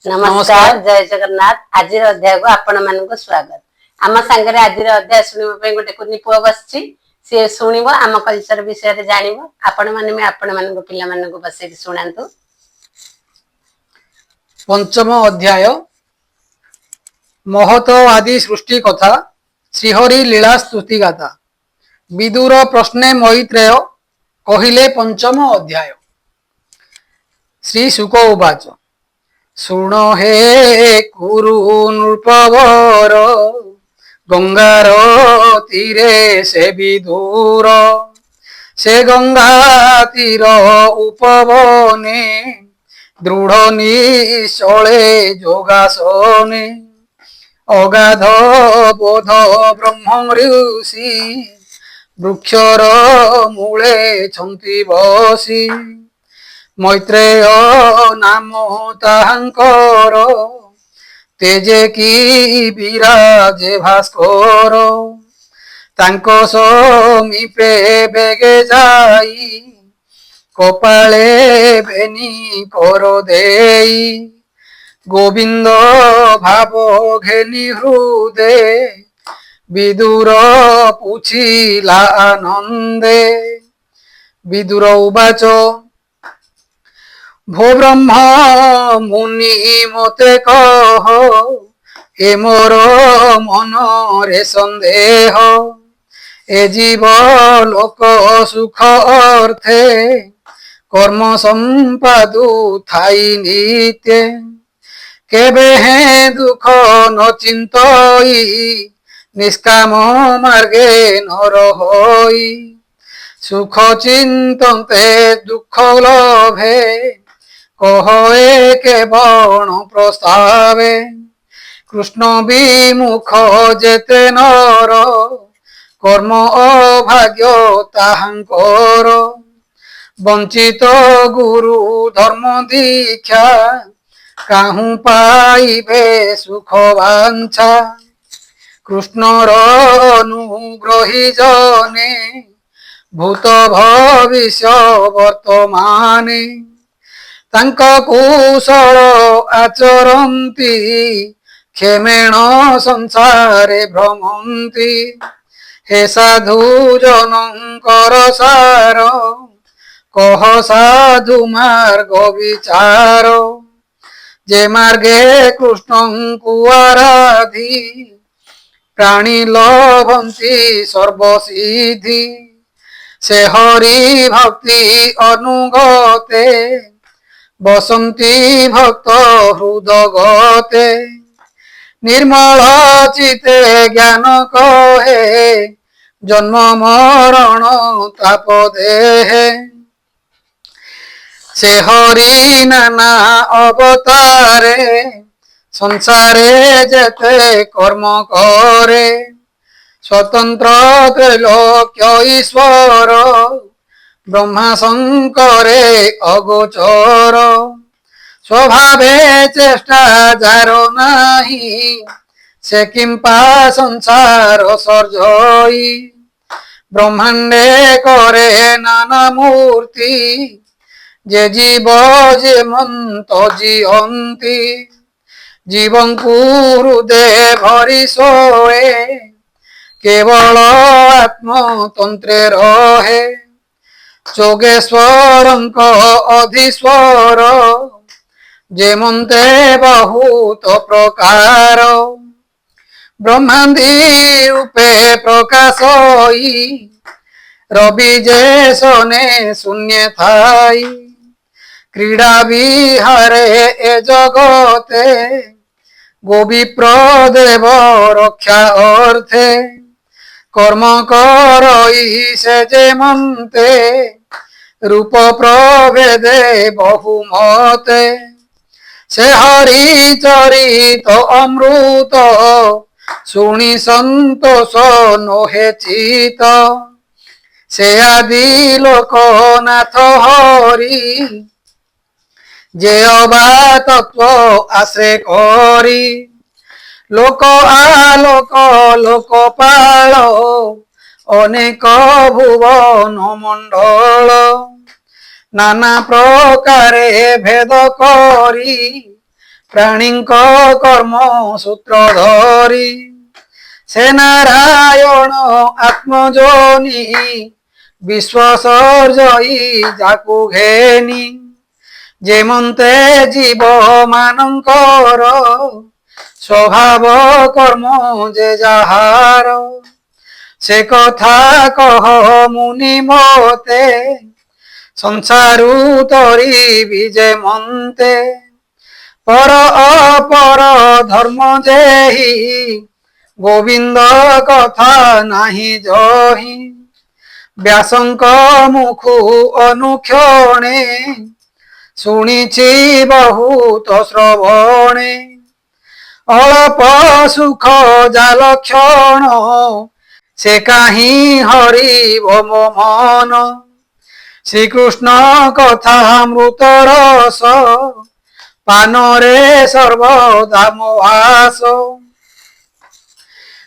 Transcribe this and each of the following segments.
नमस्कार जय जगन्नाथ। आज अध्याय को आपण मानक स्वागत। आम सांगे आज अध्याय शुणा गोटे कुनी पुआ बस सी शुणव आम कल्चर विषय जान आपण मैंने आपण मान पिला बस शुणु। पंचम अध्याय महत आदि सृष्टि कथा श्रीहरि लीला स्तुति गाथा। विदुर प्रश्ने मैत्रेय कहिले पंचम अध्याय। श्री शुक उवाच शुण हे कुरु नृपवर गंगार तीरे से विदुर से गंगा तीर उपवने दृढ़ निश्चले योगासने अगाध बोध ब्रह्म ऋषि वृक्षर मूले छंति बसी मैत्रेय नाम ताहांकर तेजे की विराजे भास्कर तांको समीपे बेगे जाई कपाले बेनी कर देई गोविंद भाव घेनी हृदे विदुर पूछिला आनंदे। विदुर उवाच भो ब्रह्म मुनि मते कह ए मोर मन रे संदेह ए जीव लोक सुख अर्थे कर्म संपादु थाई नित्य केबे हे दुख न चिंतई निष्काम मार्गे नर होई सुख चिंतन्ते दुख लभे कहे केवल प्रस्तावे कृष्ण विमुख जेते नर कर्म अभाग्य ताहांकर वंचित गुरु धर्म दीक्षा काहू पाइबे सुख वांछा कृष्णर अनुग्रही जने भूत भविष्य वर्तमाने तांक कुशल आचरन्ति क्षेमेण संसारे भ्रमन्ति हे साधु जनकर सार कह साधु मार्ग विचार जे मार्गे कृष्ण को आराधी प्राणी लभन्ति सर्वसिद्धि से हरि भक्ति अनुगते बसंती भक्त हृदगते निर्मल चिते ज्ञान कहे जन्म मरण ताप देहे से हरि नाना अवतारे संसारे जेते कर्म करे स्वतंत्र त्रैलोक्य ईश्वर ब्रह्मा शंकरे अगोचर स्वभावे चेष्टा जारो नाही से किंपा संसार सर्जई ब्रह्मांडे करे नाना मूर्ति जे जीव जे मंत जीवंती जीवन को हृदय भरी सोए केवल आत्मतंत्रे रहे जोगेश्वरंक अधीश्वर जेमंते बहुत प्रकार ब्रह्मांडी रूपे प्रकाशई रवि जैसने शून्य थाई क्रीड़ा विहारे ए जगते गोविप्र देव रक्षा अर्थे कर्म करई से जेमंते रूप प्रभेदे बहुमते से हरि चरित अमृत शुणी संतोष नोहे चित से आदि लोकनाथ हरि जे अबा तत्व आश्रे करी लोक आलोक लोकपाल अनेक भुवन मंडल नाना प्रकारे भेद करी ପ୍ରାଣୀଙ୍କ କର୍ମ ସୂତ୍ର ଧରି ସେ ନାରାୟଣ ଆତ୍ମଜୋନି ବିଶ୍ୱ ସର୍ଜଇ ଯାକୁ ଘେନି ଯେମନ୍ତେ ଜୀବ ମାନଙ୍କର ସ୍ୱଭାବ କର୍ମ ଯେ ଯାହାର ସେ କଥା କହ ମୁନି ମତେ ସଂସାରୁ ତରିବି ଯେ ମନ୍ତେ ପର ଅପର ଧର୍ମ ଯେହି ଗୋବିନ୍ଦ କଥା ନାହିଁ ଜହି ବ୍ୟାସଙ୍କ ମୁଖୁ ଅନୁକ୍ଷଣେ ଶୁଣିଛି ବହୁତ ଶ୍ରବଣେ ଅଳ୍ପ ସୁଖ ଜାଲକ୍ଷଣ ସେ କାହିଁ ହରିବ ମୋ ମନ ଶ୍ରୀକୃଷ୍ଣ କଥା ମୃତ ରସ ପାନରେ ସର୍ବଦା ମୋ ଆସ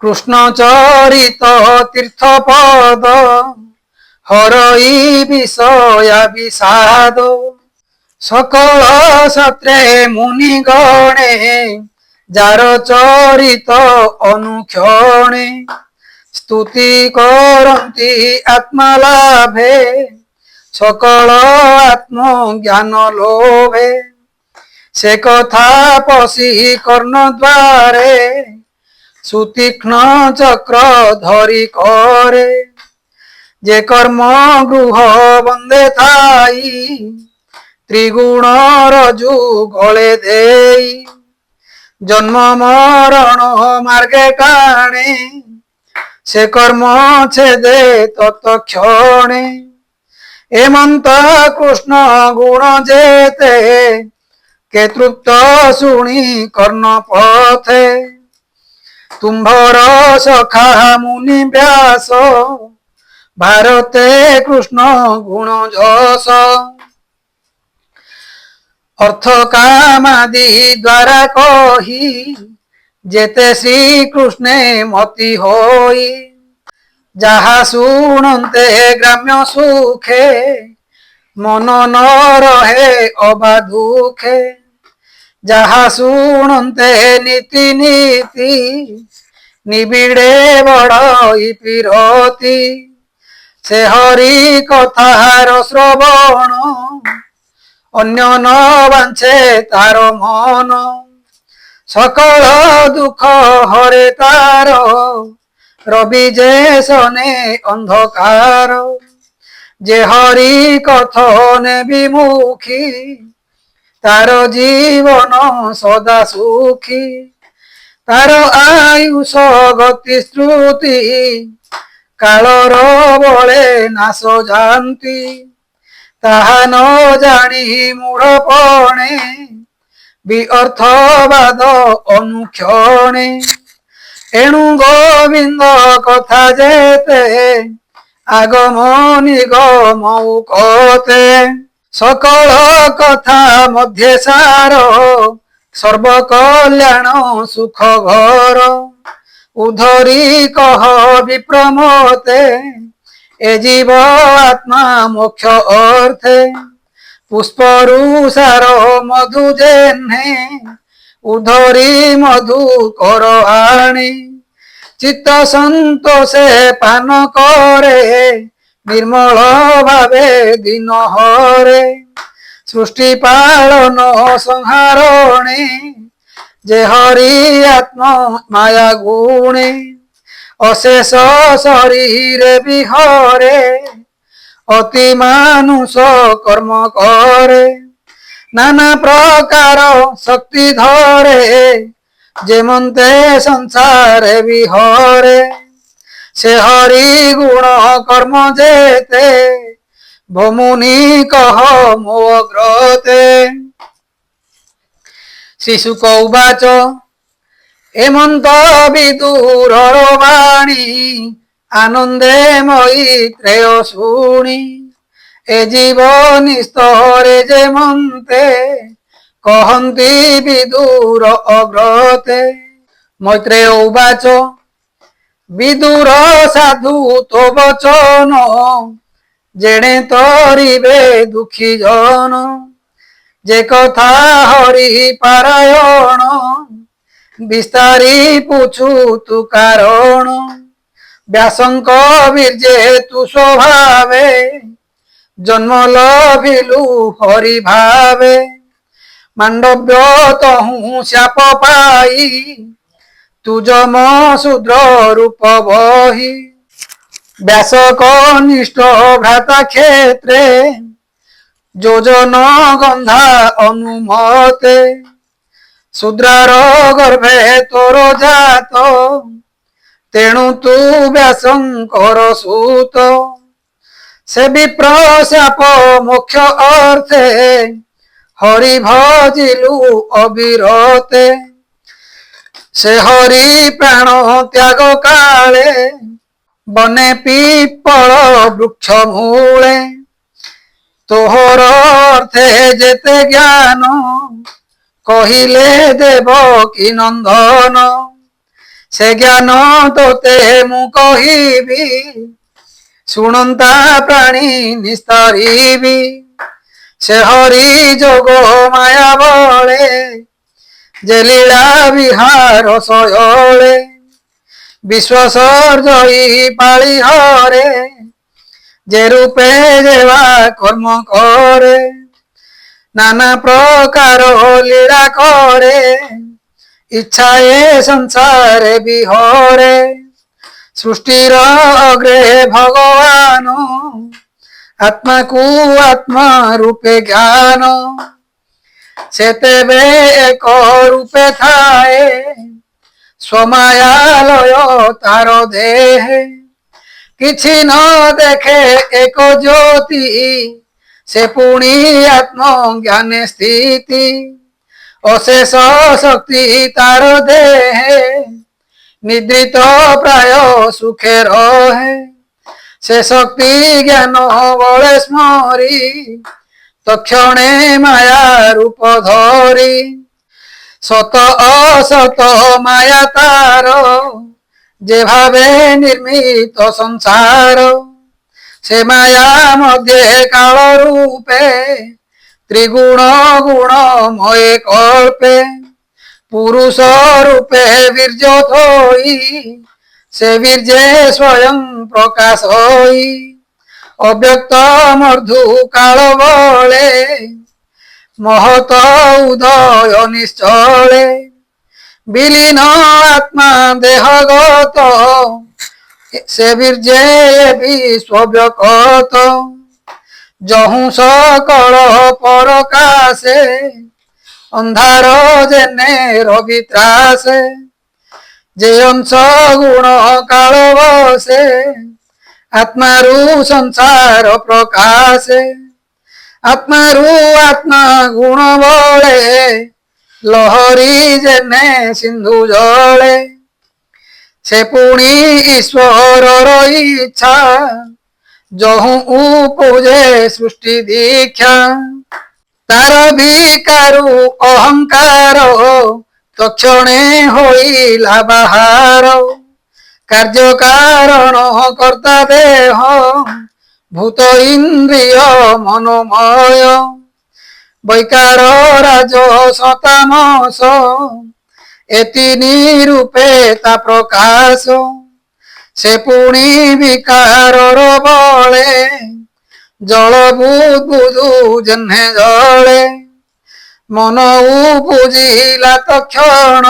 କୃଷ୍ଣ ଚରିତ ତୀର୍ଥ ପଦ ହରଇ ବିଷୟା ବିଷାଦ সকল সত্রে মুনি গণে যার চরিত অনুক্ষণে স্তুতি করন্তি আত্মা লাভে সকল আত্মজ্ঞান লোভে সে কথা পশি কর্ণ দ্বারে সুতীক্ষ্ণ চক্র ধরি করে যে কর্ম গৃহ বন্দে থাই ত্রিগুণ রজু গলে দেই জন্ম মরণ মার্গে টানে সে কর্ম ছেদে তৎক্ষণে এমন্ত কৃষ্ণ গুণ যেতে কে তৃপ্ত শুনি কর্ণ পথে তুম্ভর সখা মুনি ব্যাস ভারতে কৃষ্ণ গুণ যশ অর্থ কামাদি দ্বারা কহি যেতে শ্রীকৃষ্ণে মতি হই যাহা শুনন্তে গ্রাম্য সুখে মন ন রহে অবা দুঃখে যাহা শুনন্তে নীতি নীতি নিবিড়ে বড়ই পিরতি সে হরি কথার শ্রবণ অন্য ন বাঞ্ছে তার মন সকল দুঃখ হরে তার রবি যে শনে অন্ধকার যে হরি কথনে বিমুখী তার জীবন সদা সুখী তার আয়ুষ গতি শ্রুতি কালর বলে নাশ জানতি তাহা ন জানি মূঢ়পণে বিঅর্থবাদ অনুক্ষণে এণু গোবিন্দ কথা যেতে আগম নিগম কতে সকল কথা মধ্যে সার সর্বকল্যাণ সুখ ঘর উধরি কহ বিপ্রমতে এ জীব আত্মা মোক্ষ অর্থে পুষ্পরু সার মধু জেনে উধরি মধু কর আনি চিত্ত সন্তোষে পান করে নির্মল ভাবে দিন হরে সৃষ্টি পালন সংহারণে যে হরি আত্ম মায়া গুণে অশেষ শরীরে বিহরে অতি মানুষ কর্ম করে নানা প্রকার শক্তি ধরে যেমন্তে সংসারে বিহরে সে হরি গুণ কর্ম যেতে ভমুনি কহ মো অগ্রতে শিশুক উবাচ এমন্ত বিদুরর বাণী আনন্দে মৈত্রেয় শুনি এ জীবনী স্তরে যেমন্তে কহন্তি বিদুর অগ্রতে মৈত্রেয় উবাচ বিদুর সাধু তো বচন জেনে তরিবে দুঃখী জন যে কথা হরি পারায়ণ বিস্তারি পুছু তু কারণ ব্যাসঙ্ক বীর্যে তু স্বভাবে জন্ম লভিলু হরি ভাবে মান্ডব্য তহু শাপ পাই তু যম শূদ্র রূপ বহি ব্যাস কনিষ্ঠ ভ্রাতা ক্ষেত্রে যোজন গন্ধা অনুমতে শূদ্রার গর্ভে তোর জাত তেণু তু ব্যাসঙ্কর সুত সে বিপ্র শাপ মোক্ষ অর্থে হরি ভজিলু অবিরতে সে হরি প্রাণ ত্যাগ কালে বনে পিপল বৃক্ষ মূলে তোহর অর্থে যেতে জ্ঞান কহিলে দেব কি নন্দন সে জ্ঞান তোতে মু কহিবি শুণন্তা প্রাণী নিস্তরিবি সে হরি যোগ মায়া বলে যে লীলা বিহার সয়লে বিশ্বসর্জয়ী পাଳି হরে যে রূপে যেবা কর্ম করে নানা প্রকার লীলা করে ইচ্ছায়ে সংসারে বিহরে সৃষ্টির অগ্রে ভগবান আত্মাকু আত্মা রূপে জ্ঞান সেতেবে এক রূপে থায়ে স্বমায়ালয় তার দেহে କିଛି ନ ଦେଖେ ଏକ ଜ୍ୟୋତି ସେ ପୁଣି ଆତ୍ମ ଜ୍ଞାନେ ସ୍ଥିତି ଅଶେଷ ଶକ୍ତି ତାର ଦେହେ ନିଦ୍ରିତ ପ୍ରାୟ ସୁଖେ ରହେ ସେ ଶକ୍ତି ଜ୍ଞାନ ବଳେ ସ୍ମରି ତକ୍ଷଣେ ମାୟା ରୂପ ଧରି ସତ ଅସତ ମାୟା ତାର যে ভাবে নির্মিত সংসার সে মায়া মধ্যে কাল রূপে ত্রিগুণ গুণময় কল্পে পুরুষ রূপে বীর্য থই সে বীর্যে স্বয়ং প্রকাশ হই অব্যক্ত মর্ধু কাল বলে মহত উদয় নিশ্চলে বিলীন আত্মা দেহগত সে বীর্যে বিশ্বব্যকত যহু সকল পরকাশে অন্ধার জেনে রবি ত্রাসে যে অংশ গুণ কাল বসে আত্মারু সংসার প্রকাশে আত্মারু আত্মা গুণ বলে লহরি জেনে সিন্ধু জলে সে পুনি ঈশ্বরর ইচ্ছা যহু উপজে সৃষ্টি দীক্ষা তার বিকারু অহংকার তক্ষণে হইলা বাহার কার্য কারণ কর্তা দেহ ভূত ইন্দ্রিয় মনোময় বৈকার রাজ শতামস এ তিনি রূপে তা প্রকাশ সে পুনি বিকারর বলে জল বুদবুদু জেনে জলে মন বুঝিলা তক্ষণ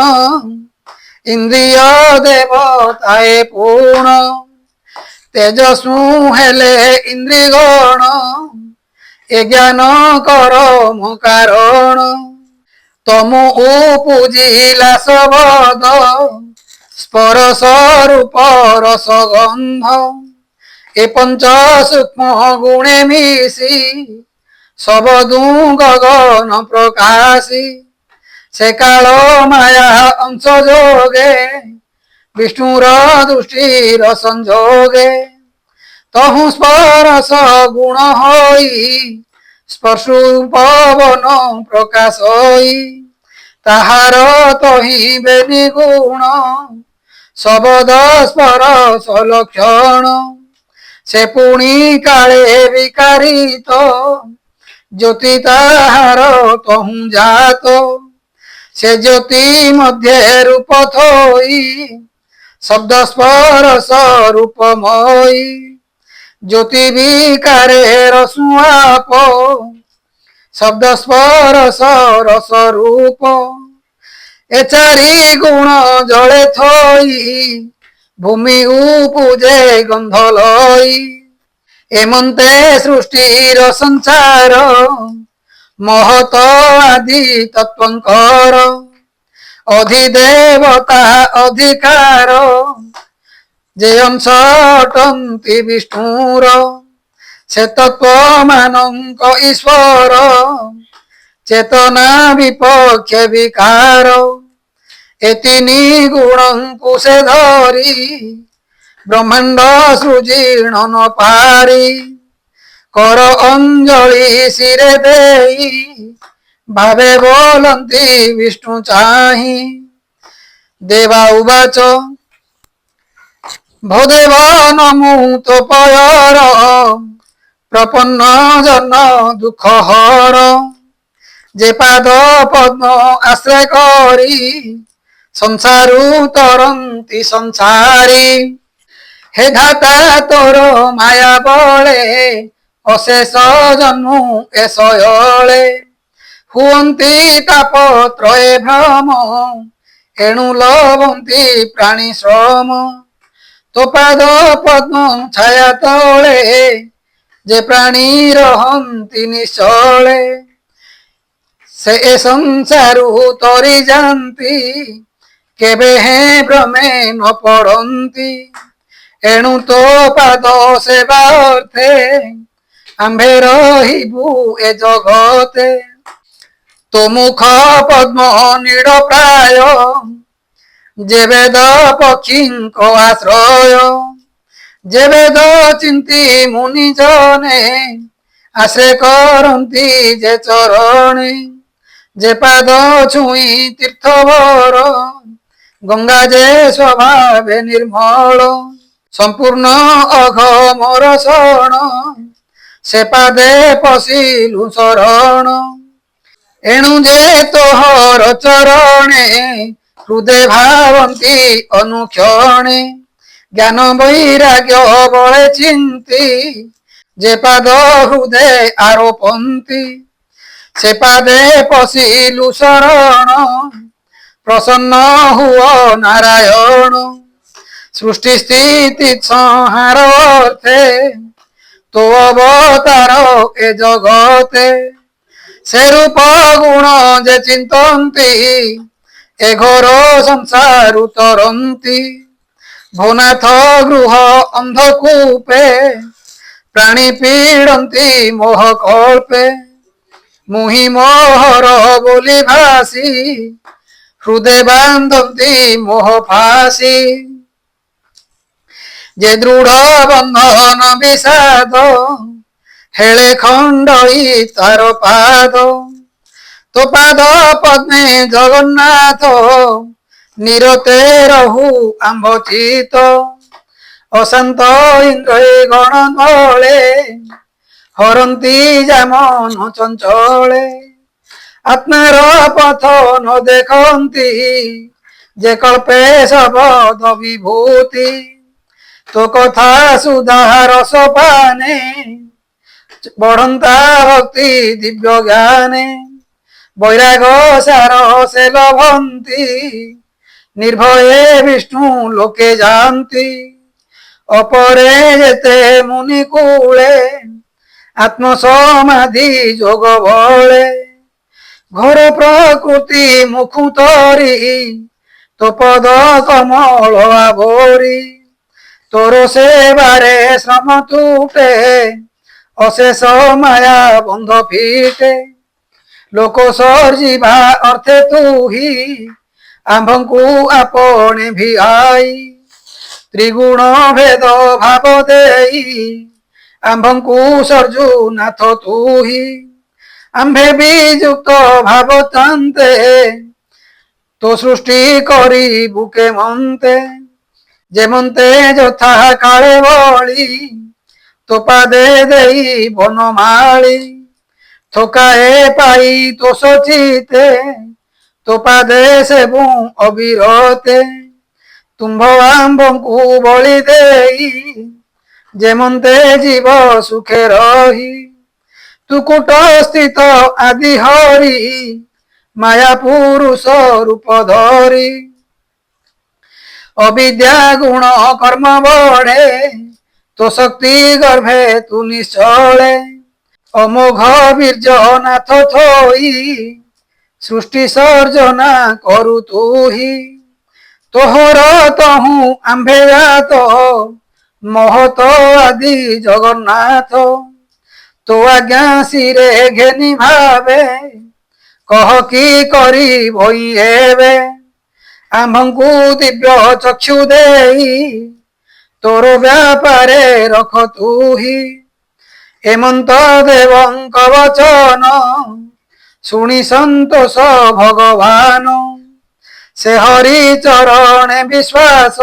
ইন্দ্রিয় দেবতায়ে পূর্ণ তেজস্বু হেলে ইন্দ্রিগণ এ জ্ঞান কর মো কারণ তমু উপজিলা শবদ স্পরশ রূপ রসগন্ধ এ পঞ্চ সূক্ষ্ম গুণে মিশি শবদু গগন প্রকাশী সে কাল মায়া অংশ যোগে বিষ্ণুর দৃষ্টির সংযোগে তহু স্পরশ গুণ হই স্পর্শু পবন প্রকাশ হই তাহার তহিবে নিগুণ শবদ স্পরশ লক্ষণ সে পুনি কালে বিকারিত ज्योति ताहार तहु जात से ज्योति मध्य रूप थोई शब्द स्पर्श रूपमयी ज्योति विकारे रसुआप शब्द स्पर्श रस रूप ए चारि गुण जले थोई भूमि उपजे गंध लई एमंते सृष्टिर संसार महत आदि तत्वंकर अधिदेवता अधिकार जे अंश अटंती विष्णुर से तत्व मानक ईश्वर चेतना विपक्ष विकार एतिनी गुण को से धरी ब्रह्मांड सृजीण न पारी कर अंजलि सिरे देई भावे बोलंती विष्णु चाहि देवा उवाच भोदेव नमुत पयर प्रपन्न जन दुख हर जे पाद पद्म आश्रय करी संसारु तरंती संसारी हे धाता तोर माया बले अशेष जन्मु एशयले हुअन्ति तापत्रये भ्रम एणु लभन्ति प्राणी श्रम तो पाद पद्म छाया तले जे प्राणी रहन्ति निश्चले से संसारु तरी जान्ति केबे हे भ्रमे न पड़न्ति एणु तो पाद सेवा अर्थे आम्भे रहिबु ए जगते तो मुख पद्म नीड़ प्राय जे वेद पक्षींक आश्रय जे वेद चिंती मुनि जने आश्रय करन्ति जे चरणे जे पाद छुई तीर्थवर गंगा जे स्वभावे निर्मल संपूर्ण अघमर शरण से पादे पशिलु शरण एणु जे तोहर चरणे हृदय भावन्ति अनुक्षणे ज्ञान वैराग्य बळे चिंती जे पाद हृदय आरोपन्ति से पादे पशिलु शरण प्रसन्न हुओ नारायण सृष्टि स्थिति संहार अर्थे तो अवतार ए जगते से रूप गुण जे चिंतन्ति ए घोर संसार तरन्ति भुनाथ गृह अंधकूपे प्राणी पीड़न्ति मोह कल्पे मुहि मोहर बोली भासी हृदय बांधन्ति मोह फासी जे दृढ़ बंधन विषाद हेले खंडई तार पाद तो पाद पद्मे जगन्नाथ निरते रहु आंभ चित अशांत इंद्र गण नले हरन्ति जामन चंचले आत्मार पथ न देखन्ति जे कल्पे शबद विभूति तो कथा सुधा रस पाने बढ़ंता भक्ति दिव्य ज्ञाने वैराग सार से लभन्ति निर्भये विष्णु लोके जानती अपरे जेते मुनि कूले आत्म समाधि जोग बले घर प्रकृति मुखु तरी तो पद कमल आवरी तोर सेवारे श्रम तुटे अशेष माया बंध फिटे लोक सर्जिभा अर्थे तू ही आंभंकु आपणे भी आई त्रिगुण भेद भाव देई आंभंकु सर्जु नाथ तू ही आंभे भी युक्त भाव तांते तो सृष्टि करी बुके मंते जेमंते यथा काले बळी तो पादे देई बनमाली ଥୋକାଏ ପାଇ ତୋ ସଚିତେ ତୋ ପାଦେ ସେବୁ ଅବିରତେ ତୁମ୍ଭ ଆମ୍ଭଙ୍କୁ ବଳି ଦେଇ ଯେମନ୍ତେ ଜୀବ ସୁଖେ ରହି ତୁ କୁଟ ସ୍ଥିତ ଆଦି ହରି ମାୟା ପୁରୁଷ ରୂପ ଧରି ଅବିଦ୍ୟା ଗୁଣ କର୍ମ ବଢେ ତୋ ଶକ୍ତି ଗର୍ଭେ ତୁ ନିଶ୍ଚଳେ ଅମୋଘ ବୀର୍ଯ୍ୟ ନାଥ ଥୋଇ ସୃଷ୍ଟି ସର୍ଜନା କରୁ ତୁହି ତୋହର ତହୁଁ ଆମ୍ଭେ ଜାତ ମହତ ଆଦି ଜଗନ୍ନାଥ ତୋ ଆଜ୍ଞା ଶିରେ ଘେନି ଭାବେ କହ କି କରି ଭଇ ହେବେ ଆମ୍ଭଙ୍କୁ ଦିବ୍ୟ ଚକ୍ଷୁ ଦେଇ ତୋର ବ୍ୟାପାରେ ରଖ ତୁହି ହେମନ୍ତ ଦେବଙ୍କ ବଚନ ଶୁଣି ସନ୍ତୋଷ ଭଗବାନ ସେ ହରି ଚରଣେ ବିଶ୍ୱାସ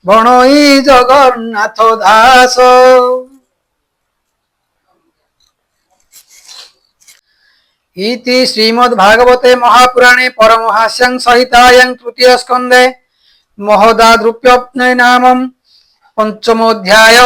ବଣଇ ଜଗନ୍ନାଥ ଦାସ। इति श्रीमद्भागवते महापुराणे परमहास्यं सहितायां तृतीय स्कन्धे महदाद्रुप्यप्ने नामं पंचमोऽध्याय।